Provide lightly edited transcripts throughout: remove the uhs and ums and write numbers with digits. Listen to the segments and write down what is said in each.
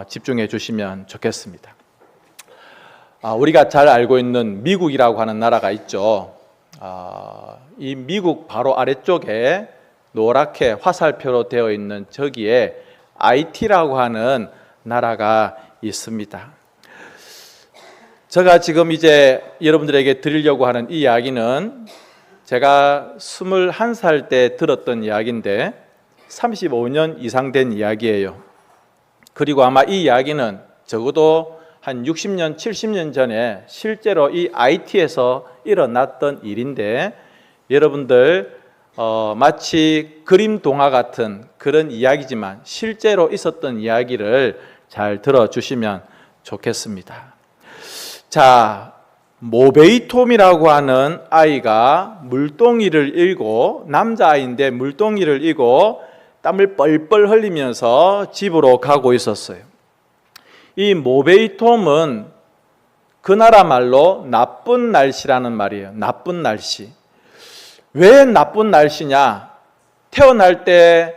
집중해 주시면 좋겠습니다. 우리가 잘 알고 있는 미국이라고 하는 나라가 있죠. 이 미국 바로 아래쪽에 노랗게 화살표로 되어 있는 저기에 IT라고 하는 나라가 있습니다. 제가 지금 이제 여러분들에게 드리려고 하는 이 이야기는 제가 21살 때 들었던 이야기인데 35년 이상 된 이야기예요. 그리고 아마 이 이야기는 적어도 한 60년, 70년 전에 실제로 이 IT에서 일어났던 일인데 여러분들 마치 그림 동화 같은 그런 이야기지만 실제로 있었던 이야기를 잘 들어주시면 좋겠습니다. 자, 모베이톰이라고 하는 아이가 물동이를 일고 남자아이인데 물동이를 일고 땀을 뻘뻘 흘리면서 집으로 가고 있었어요. 이 모베이톰은 그 나라 말로 나쁜 날씨라는 말이에요. 나쁜 날씨. 왜 나쁜 날씨냐? 태어날 때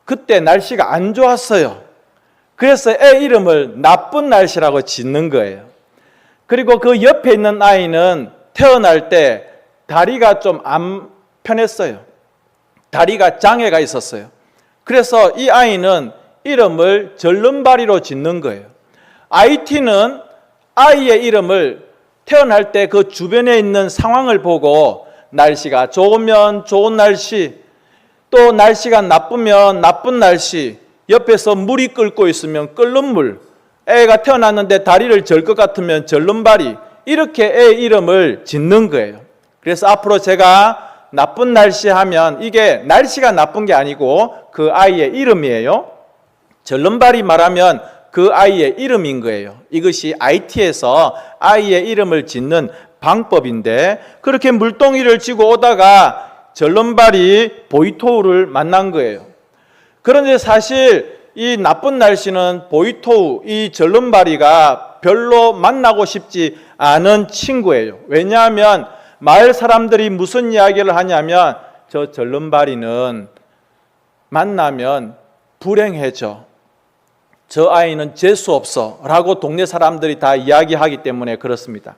그때 날씨가 안 좋았어요. 그래서 애 이름을 나쁜 날씨라고 짓는 거예요. 그리고 그 옆에 있는 아이는 태어날 때 다리가 좀 안 편했어요. 다리가 장애가 있었어요. 그래서 이 아이는 이름을 절름발이로 짓는 거예요. IT는 아이의 이름을 태어날 때 그 주변에 있는 상황을 보고 날씨가 좋으면 좋은 날씨, 또 날씨가 나쁘면 나쁜 날씨, 옆에서 물이 끓고 있으면 끓는 물, 애가 태어났는데 다리를 절 것 같으면 절름발이, 이렇게 애 이름을 짓는 거예요. 그래서 앞으로 제가 나쁜 날씨 하면 이게 날씨가 나쁜 게 아니고 그 아이의 이름이에요. 절름발이 말하면 그 아이의 이름인 거예요. 이것이 IT에서 아이의 이름을 짓는 방법인데 그렇게 물동이를 쥐고 오다가 절름발이 보이토우를 만난 거예요. 그런데 사실 이 나쁜 날씨는 보이토우, 이 절름발이가 별로 만나고 싶지 않은 친구예요. 왜냐하면 마을 사람들이 무슨 이야기를 하냐면 저 절름발이는 만나면 불행해져. 저 아이는 재수 없어 라고 동네 사람들이 다 이야기하기 때문에 그렇습니다.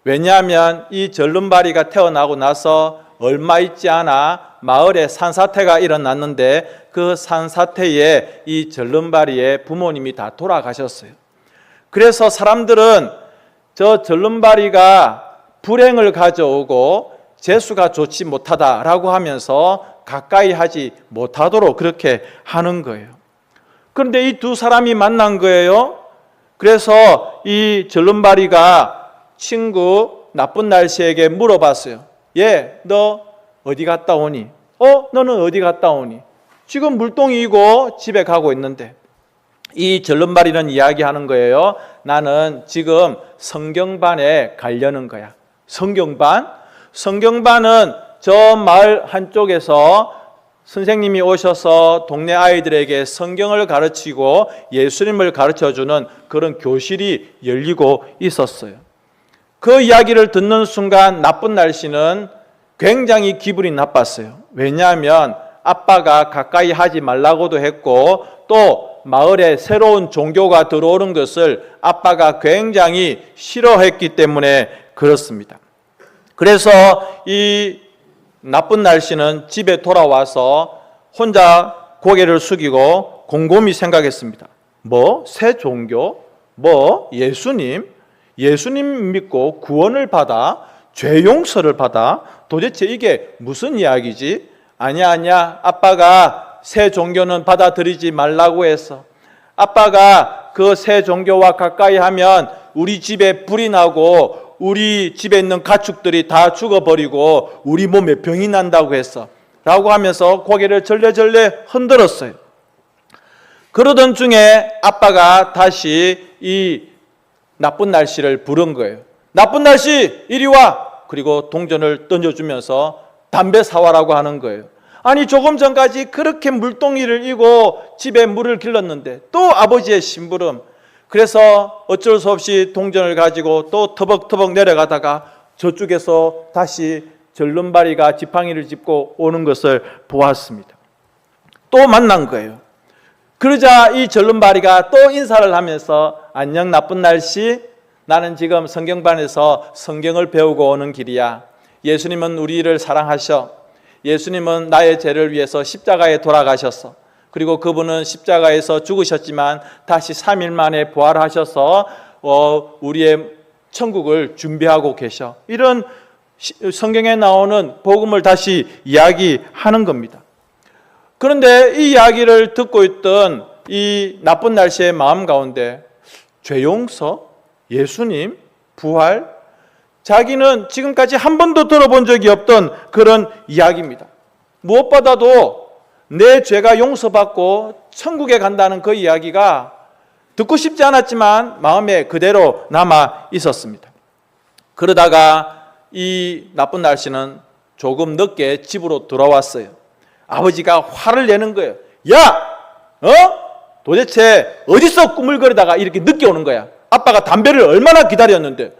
왜냐하면 이 절름발이가 태어나고 나서 얼마 있지 않아 마을에 산사태가 일어났는데 그 산사태에 이 절름발이의 부모님이 다 돌아가셨어요. 그래서 사람들은 저 절름발이가 불행을 가져오고 재수가 좋지 못하다라고 하면서 가까이 하지 못하도록 그렇게 하는 거예요. 그런데 이 두 사람이 만난 거예요. 그래서 이 절름발이가 친구 나쁜 날씨에게 물어봤어요. 얘, 너 어디 갔다 오니? 너는 어디 갔다 오니? 지금 물동이고 집에 가고 있는데. 이 절름발이는 이야기하는 거예요. 나는 지금 성경반에 가려는 거야. 성경반? 성경반은 저 마을 한쪽에서 선생님이 오셔서 동네 아이들에게 성경을 가르치고 예수님을 가르쳐주는 그런 교실이 열리고 있었어요. 그 이야기를 듣는 순간 나쁜 날씨는 굉장히 기분이 나빴어요. 왜냐하면 아빠가 가까이 하지 말라고도 했고 또 마을에 새로운 종교가 들어오는 것을 아빠가 굉장히 싫어했기 때문에 그렇습니다. 그래서 이 나쁜 날씨는 집에 돌아와서 혼자 고개를 숙이고 곰곰이 생각했습니다. 새 종교? 예수님? 예수님 믿고 구원을 받아? 죄 용서를 받아? 도대체 이게 무슨 이야기지? 아니야. 아빠가 새 종교는 받아들이지 말라고 했어. 아빠가 그 새 종교와 가까이 하면 우리 집에 불이 나고 우리 집에 있는 가축들이 다 죽어버리고 우리 몸에 병이 난다고 했어 라고 하면서 고개를 절레절레 흔들었어요. 그러던 중에 아빠가 다시 이 나쁜 날씨를 부른 거예요. 나쁜 날씨 이리 와! 그리고 동전을 던져주면서 담배 사와라고 하는 거예요. 아니 조금 전까지 그렇게 물동이를 이고 집에 물을 길렀는데 또 아버지의 심부름. 그래서 어쩔 수 없이 동전을 가지고 또 터벅터벅 내려가다가 저쪽에서 다시 절름발이가 지팡이를 짚고 오는 것을 보았습니다. 또 만난 거예요. 그러자 이 절름발이가 또 인사를 하면서 안녕 나쁜 날씨, 나는 지금 성경반에서 성경을 배우고 오는 길이야. 예수님은 우리를 사랑하셔. 예수님은 나의 죄를 위해서 십자가에 돌아가셨어. 그리고 그분은 십자가에서 죽으셨지만 다시 3일 만에 부활하셔서 우리의 천국을 준비하고 계셔. 이런 성경에 나오는 복음을 다시 이야기하는 겁니다. 그런데 이 이야기를 듣고 있던 이 나쁜 날씨의 마음 가운데 죄 용서, 예수님, 부활, 자기는 지금까지 한 번도 들어본 적이 없던 그런 이야기입니다. 무엇보다도 내 죄가 용서받고 천국에 간다는 그 이야기가 듣고 싶지 않았지만 마음에 그대로 남아 있었습니다. 그러다가 이 나쁜 날씨는 조금 늦게 집으로 돌아왔어요. 아버지가 화를 내는 거예요. 야! 도대체 어디서 꾸물거리다가 이렇게 늦게 오는 거야? 아빠가 담배를 얼마나 기다렸는데.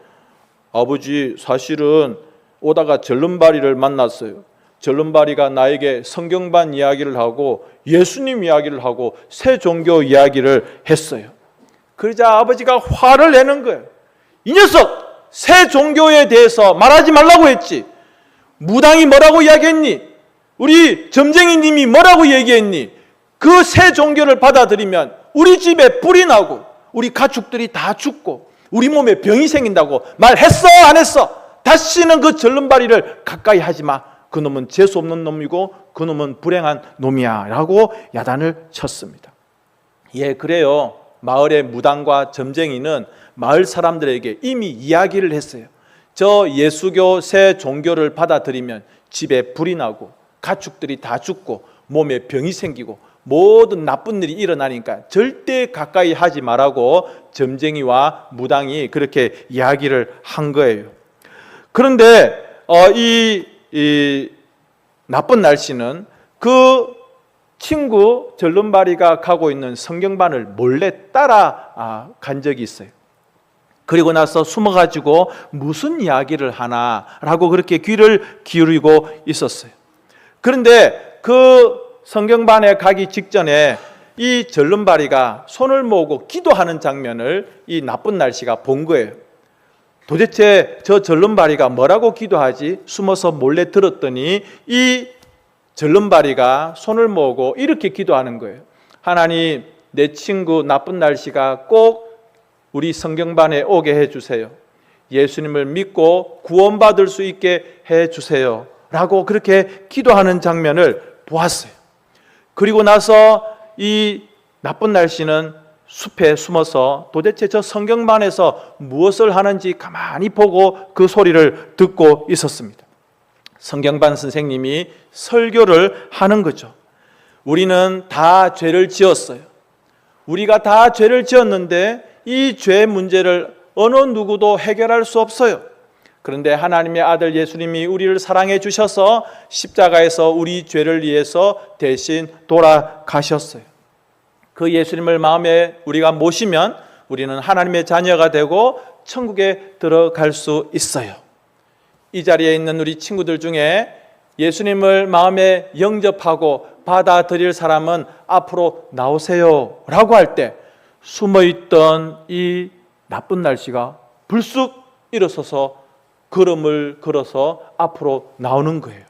아버지, 사실은 오다가 절름발이를 만났어요. 절름발이가 나에게 성경반 이야기를 하고 예수님 이야기를 하고 새 종교 이야기를 했어요. 그러자 아버지가 화를 내는 거예요. 이 녀석! 새 종교에 대해서 말하지 말라고 했지. 무당이 뭐라고 이야기했니? 우리 점쟁이님이 뭐라고 얘기했니? 그 새 종교를 받아들이면 우리 집에 불이 나고 우리 가축들이 다 죽고 우리 몸에 병이 생긴다고 말했어 안 했어? 다시는 그 절름발이를 가까이 하지 마. 그놈은 재수 없는 놈이고 그놈은 불행한 놈이야 라고 야단을 쳤습니다. 예, 그래요. 마을의 무당과 점쟁이는 마을 사람들에게 이미 이야기를 했어요. 저 예수교 새 종교를 받아들이면 집에 불이 나고 가축들이 다 죽고 몸에 병이 생기고 모든 나쁜 일이 일어나니까 절대 가까이 하지 말라고 점쟁이와 무당이 그렇게 이야기를 한 거예요. 그런데 이 나쁜 날씨는 그 친구 절름발이가 가고 있는 성경반을 몰래 따라 간 적이 있어요. 그리고 나서 숨어가지고 무슨 이야기를 하나라고 그렇게 귀를 기울이고 있었어요. 그런데 그 성경반에 가기 직전에 이 절름발이가 손을 모으고 기도하는 장면을 이 나쁜 날씨가 본 거예요. 도대체 저 절름발이가 뭐라고 기도하지? 숨어서 몰래 들었더니 이 절름발이가 손을 모으고 이렇게 기도하는 거예요. 하나님, 내 친구 나쁜 날씨가 꼭 우리 성경반에 오게 해주세요. 예수님을 믿고 구원받을 수 있게 해주세요 라고 그렇게 기도하는 장면을 보았어요. 그리고 나서 이 나쁜 날씨는 숲에 숨어서 도대체 저 성경반에서 무엇을 하는지 가만히 보고 그 소리를 듣고 있었습니다. 성경반 선생님이 설교를 하는 거죠. 우리는 다 죄를 지었어요. 우리가 다 죄를 지었는데 이 죄 문제를 어느 누구도 해결할 수 없어요. 그런데 하나님의 아들 예수님이 우리를 사랑해 주셔서 십자가에서 우리 죄를 위해서 대신 돌아가셨어요. 그 예수님을 마음에 우리가 모시면 우리는 하나님의 자녀가 되고 천국에 들어갈 수 있어요. 이 자리에 있는 우리 친구들 중에 예수님을 마음에 영접하고 받아들일 사람은 앞으로 나오세요 라고 할 때 숨어있던 이 나쁜 날씨가 불쑥 일어서서 걸음을 걸어서 앞으로 나오는 거예요.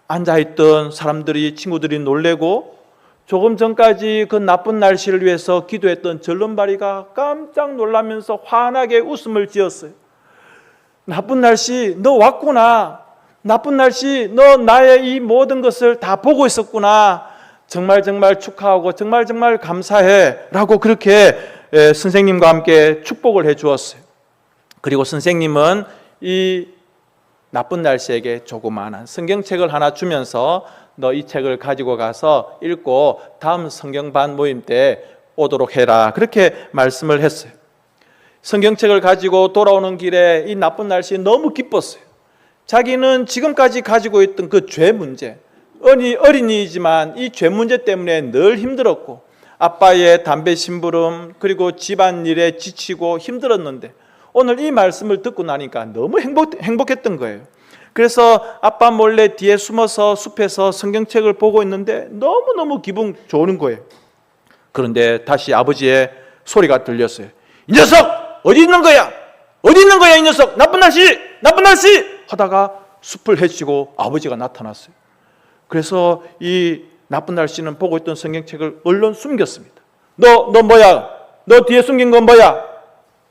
앉아있던 사람들이, 친구들이 놀래고 조금 전까지 그 나쁜 날씨를 위해서 기도했던 절름발이가 깜짝 놀라면서 환하게 웃음을 지었어요. 나쁜 날씨, 너 왔구나. 나쁜 날씨, 너 나의 이 모든 것을 다 보고 있었구나. 정말 축하하고 정말 감사해 라고 그렇게 선생님과 함께 축복을 해 주었어요. 그리고 선생님은 이 나쁜 날씨에게 조그마한 성경책을 하나 주면서 너 이 책을 가지고 가서 읽고 다음 성경반 모임 때 오도록 해라 그렇게 말씀을 했어요. 성경책을 가지고 돌아오는 길에 이 나쁜 날씨 너무 기뻤어요. 자기는 지금까지 가지고 있던 그 죄 문제, 어린이지만 이 죄 문제 때문에 늘 힘들었고 아빠의 담배 심부름 그리고 집안일에 지치고 힘들었는데 오늘 이 말씀을 듣고 나니까 너무 행복했던 거예요. 그래서 아빠 몰래 뒤에 숨어서 숲에서 성경책을 보고 있는데 너무너무 기분 좋은 거예요. 그런데 다시 아버지의 소리가 들렸어요. 이 녀석! 어디 있는 거야? 어디 있는 거야 이 녀석! 나쁜 날씨! 나쁜 날씨! 하다가 숲을 헤치고 아버지가 나타났어요. 그래서 이 나쁜 날씨는 보고 있던 성경책을 얼른 숨겼습니다. 너 뭐야? 너 뒤에 숨긴 건 뭐야?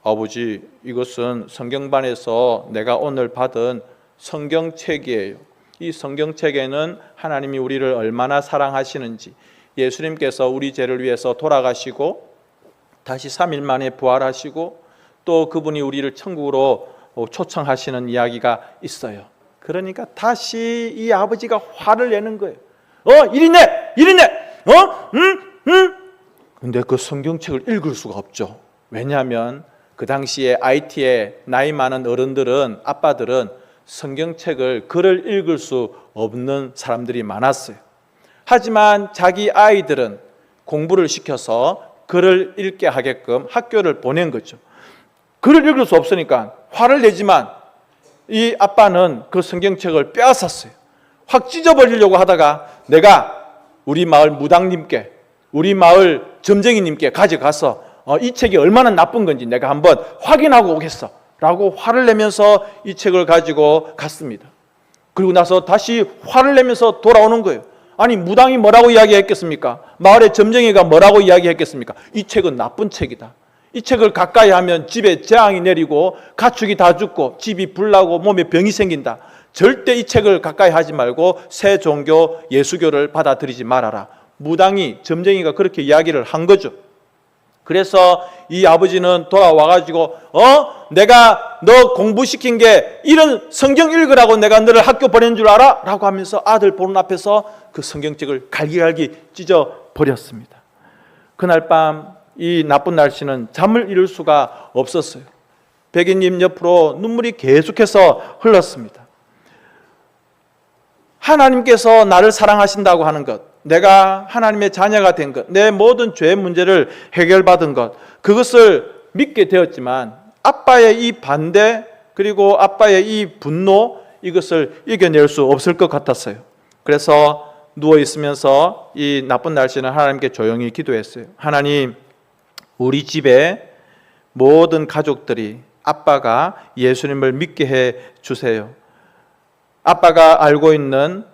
아버지, 이것은 성경반에서 내가 오늘 받은 성경책이에요. 이 성경책에는 하나님이 우리를 얼마나 사랑하시는지, 예수님께서 우리 죄를 위해서 돌아가시고 다시 3일 만에 부활하시고 또 그분이 우리를 천국으로 초청하시는 이야기가 있어요. 그러니까 다시 이 아버지가 화를 내는 거예요. 이리네! 근데 그 성경책을 읽을 수가 없죠. 왜냐하면 그 당시에 IT에 나이 많은 어른들은, 아빠들은 성경책을, 글을 읽을 수 없는 사람들이 많았어요. 하지만 자기 아이들은 공부를 시켜서 글을 읽게 하게끔 학교를 보낸 거죠. 글을 읽을 수 없으니까 화를 내지만 이 아빠는 그 성경책을 빼앗았어요. 확 찢어버리려고 하다가 내가 우리 마을 무당님께, 우리 마을 점쟁이님께 가져가서 이 책이 얼마나 나쁜 건지 내가 한번 확인하고 오겠어 라고 화를 내면서 이 책을 가지고 갔습니다. 그리고 나서 다시 화를 내면서 돌아오는 거예요. 아니, 무당이 뭐라고 이야기했겠습니까? 마을의 점쟁이가 뭐라고 이야기했겠습니까? 이 책은 나쁜 책이다. 이 책을 가까이 하면 집에 재앙이 내리고 가축이 다 죽고 집이 불나고 몸에 병이 생긴다. 절대 이 책을 가까이 하지 말고 새 종교 예수교를 받아들이지 말아라. 무당이, 점쟁이가 그렇게 이야기를 한 거죠. 그래서 이 아버지는 돌아와가지고 내가 너 공부시킨 게 이런 성경 읽으라고 내가 너를 학교 보낸 줄 알아? 라고 하면서 아들 보는 앞에서 그 성경책을 갈기갈기 찢어버렸습니다. 그날 밤 이 나쁜 날씨는 잠을 이룰 수가 없었어요. 백인님 옆으로 눈물이 계속해서 흘렀습니다. 하나님께서 나를 사랑하신다고 하는 것, 내가 하나님의 자녀가 된 것, 내 모든 죄의 문제를 해결받은 것, 그것을 믿게 되었지만 아빠의 이 반대, 그리고 아빠의 이 분노, 이것을 이겨낼 수 없을 것 같았어요. 그래서 누워있으면서 이 나쁜 날씨는 하나님께 조용히 기도했어요. 하나님, 우리 집에 모든 가족들이 아빠가 예수님을 믿게 해 주세요. 아빠가 알고 있는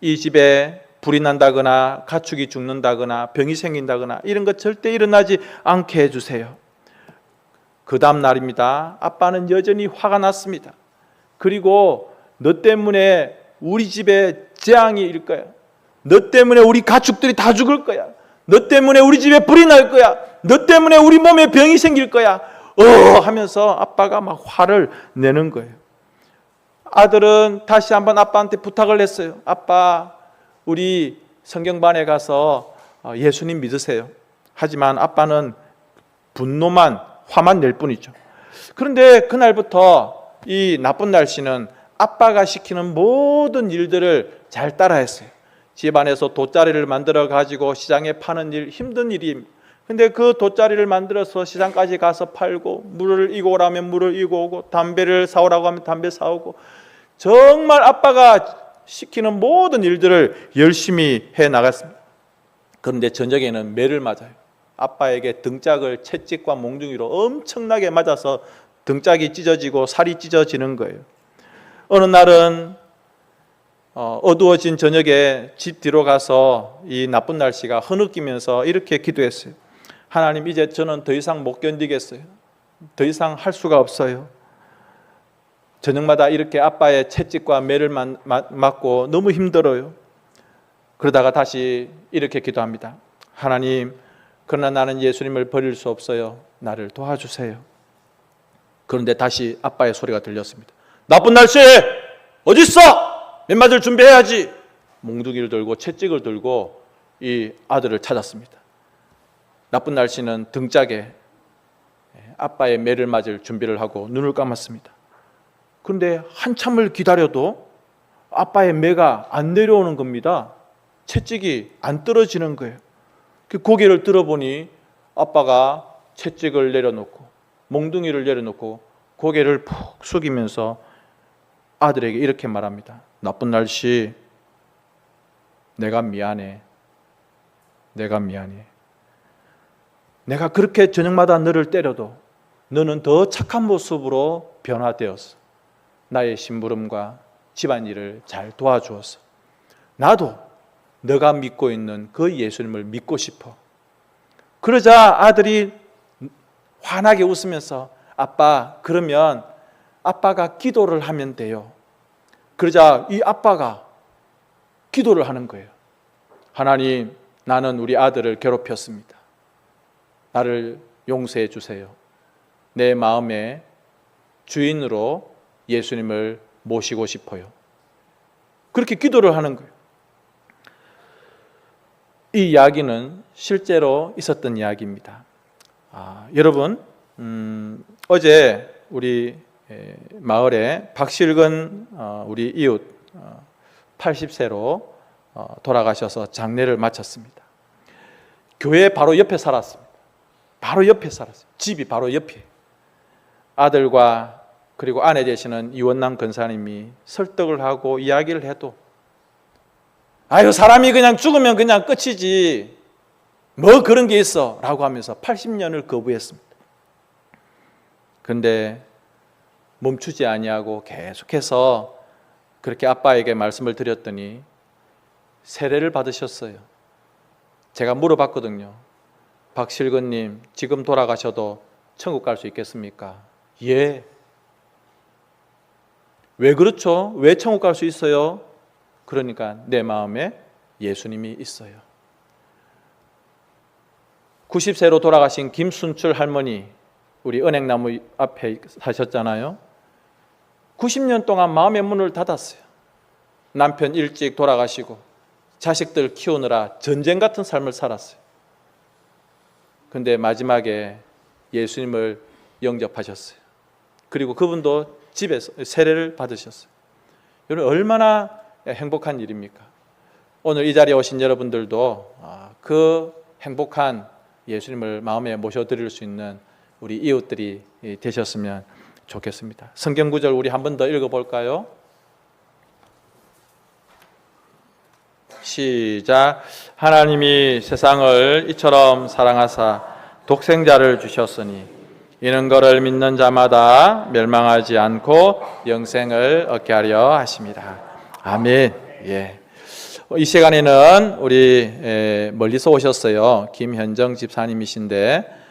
이 집에 불이 난다거나 가축이 죽는다거나 병이 생긴다거나 이런 것 절대 일어나지 않게 해주세요. 그 다음 날입니다. 아빠는 여전히 화가 났습니다. 그리고 너 때문에 우리 집에 재앙이 일 거야. 너 때문에 우리 가축들이 다 죽을 거야. 너 때문에 우리 집에 불이 날 거야. 너 때문에 우리 몸에 병이 생길 거야. 하면서 아빠가 막 화를 내는 거예요. 아들은 다시 한번 아빠한테 부탁을 했어요. 아빠, 우리 성경반에 가서 예수님 믿으세요. 하지만 아빠는 분노만, 화만 낼 뿐이죠. 그런데 그날부터 이 나쁜 날씨는 아빠가 시키는 모든 일들을 잘 따라했어요. 집안에서 돗자리를 만들어 가지고 시장에 파는 일, 힘든 일입니다. 근데 그 돗자리를 만들어서 시장까지 가서 팔고, 물을 이고 오라면 물을 이고 오고, 담배를 사오라고 하면 담배 사오고, 정말 아빠가 시키는 모든 일들을 열심히 해 나갔습니다. 그런데 저녁에는 매를 맞아요. 아빠에게 등짝을 채찍과 몽둥이로 엄청나게 맞아서 등짝이 찢어지고 살이 찢어지는 거예요. 어느 날은 어두워진 저녁에 집 뒤로 가서 이 나쁜 날씨가 흐느끼면서 이렇게 기도했어요. 하나님, 이제 저는 더 이상 못 견디겠어요. 더 이상 할 수가 없어요. 저녁마다 이렇게 아빠의 채찍과 매를 맞고 너무 힘들어요. 그러다가 다시 이렇게 기도합니다. 하나님, 그러나 나는 예수님을 버릴 수 없어요. 나를 도와주세요. 그런데 다시 아빠의 소리가 들렸습니다. 나쁜 날씨! 어디 있어? 맨 맞을 준비해야지. 몽둥이를 들고 채찍을 들고 이 아들을 찾았습니다. 나쁜 날씨는 등짝에 아빠의 매를 맞을 준비를 하고 눈을 감았습니다. 그런데 한참을 기다려도 아빠의 매가 안 내려오는 겁니다. 채찍이 안 떨어지는 거예요. 고개를 들어보니 아빠가 채찍을 내려놓고 몽둥이를 내려놓고 고개를 푹 숙이면서 아들에게 이렇게 말합니다. 나쁜 날씨, 내가 미안해. 내가 미안해. 내가 그렇게 저녁마다 너를 때려도 너는 더 착한 모습으로 변화되었어. 나의 심부름과 집안일을 잘 도와주었어. 나도 너가 믿고 있는 그 예수님을 믿고 싶어. 그러자 아들이 환하게 웃으면서 아빠, 그러면 아빠가 기도를 하면 돼요. 그러자 이 아빠가 기도를 하는 거예요. 하나님, 나는 우리 아들을 괴롭혔습니다. 나를 용서해 주세요. 내 마음의 주인으로 예수님을 모시고 싶어요. 그렇게 기도를 하는 거예요. 이 이야기는 실제로 있었던 이야기입니다. 여러분, 어제 우리 마을에 박실근 우리 이웃 80세로 돌아가셔서 장례를 마쳤습니다. 교회 바로 옆에 살았습니다. 바로 옆에 살았어요. 집이 바로 옆에. 아들과 그리고 아내 되시는 이원남 권사님이 설득을 하고 이야기를 해도 아유, 사람이 그냥 죽으면 그냥 끝이지 뭐 그런 게 있어 라고 하면서 80년을 거부했습니다. 그런데 멈추지 아니하고 계속해서 그렇게 아빠에게 말씀을 드렸더니 세례를 받으셨어요. 제가 물어봤거든요. 박실근님, 지금 돌아가셔도 천국 갈 수 있겠습니까? 예. 왜 그렇죠? 왜 천국 갈 수 있어요? 그러니까 내 마음에 예수님이 있어요. 90세로 돌아가신 김순출 할머니, 우리 은행나무 앞에 사셨잖아요. 90년 동안 마음의 문을 닫았어요. 남편 일찍 돌아가시고 자식들 키우느라 전쟁 같은 삶을 살았어요. 근데 마지막에 예수님을 영접하셨어요. 그리고 그분도 집에서 세례를 받으셨어요. 여러분, 얼마나 행복한 일입니까? 오늘 이 자리에 오신 여러분들도 그 행복한 예수님을 마음에 모셔드릴 수 있는 우리 이웃들이 되셨으면 좋겠습니다. 성경 구절 우리 한 번 더 읽어볼까요? 시작. 하나님이 세상을 이처럼 사랑하사 독생자를 주셨으니 이는 그를 믿는 자마다 멸망하지 않고 영생을 얻게 하려 하심이라. 아멘. 예. 이 시간에는 우리 멀리서 오셨어요. 김현정 집사님이신데